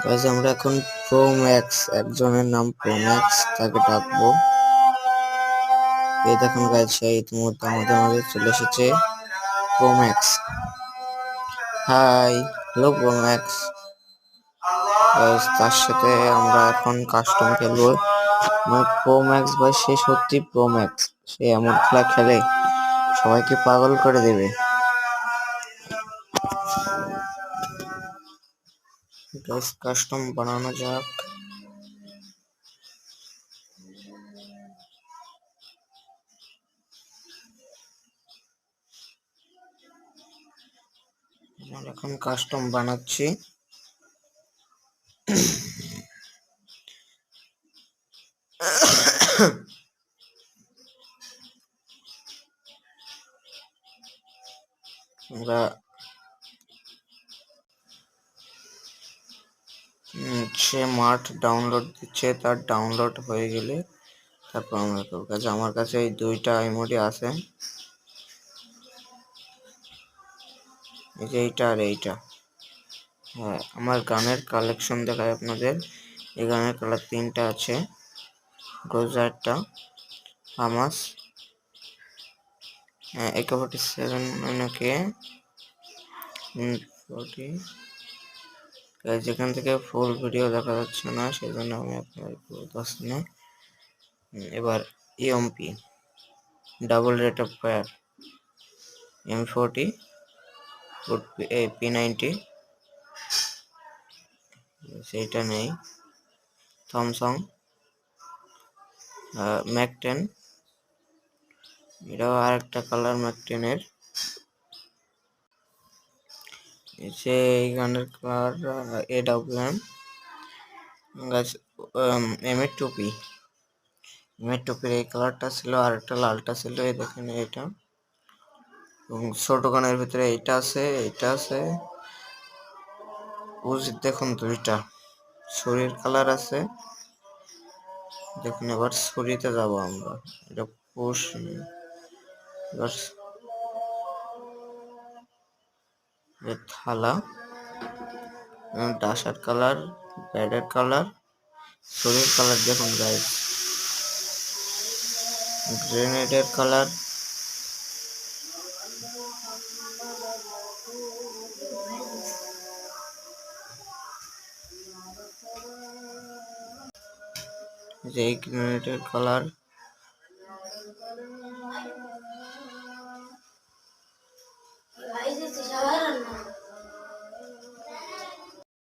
Guys আমরা এখন pro max, একজনের নাম প্রো ম্যাক্স, তাকে ডাকবো। এই দেখুন গাইস, ইতিমধ্যে আমাদের মাঝে চলে এসেছে Pro Max. Hi, hello Pro Max. Guys তার সাথে আমরা এখন কাস্টম খেলবো। প্রো ম্যাক্স ভাই, সে সত্যি প্রো ম্যাক্স, সে এমন খেলা খেলে সবাইকে পাগল করে দেবে। গাইস কাস্টম বানানো যাক। আমরা এখন কাস্টম বানাচ্ছি। আমরা সে মাঠ ডাউনলোড দিচ্ছে, তার ডাউনলোড হয়ে গেলে তারপর আমরা কাছে আমার কাছে এই দুইটা ইমোজি আছে, এই যে এইটা আর এইটা। হ্যাঁ, আমার গানের কালেকশন দেখায় আপনাদের। এই গানের কালার তিনটা আছে, রোজারটা, হামাস, AK-47 নাকি 40। যেখান থেকে ফুল ভিডিও দেখা যাচ্ছে না, সেজন্য আমি আপনার বলতেছি না। এবার EMP, double rate of fire, M40, P90, সেইটা নেই। থমসং, ম্যাক 10, এটাও আর একটা কালার ম্যাক 10-এর। এই গানের কালার AWM গাছ, এমের টুপি, এমের টুপির এই কালারটা ছিল, আর একটা লালটা ছিল, এই দেখেন এটা। এবং ছোট গানের ভিতরে এইটা আছে, এইটা আছে। দেখুন দুইটা শরীর কালার আছে। দেখুন এবার ছুরিতে যাব আমরা। এটা পুশ, এবার থালা, ডাসার কালার, ব্যাডের কালার, শরীর কালার দেখুন গাইস, গ্রেনেডের কালার, যে গ্রেনেডের কালার,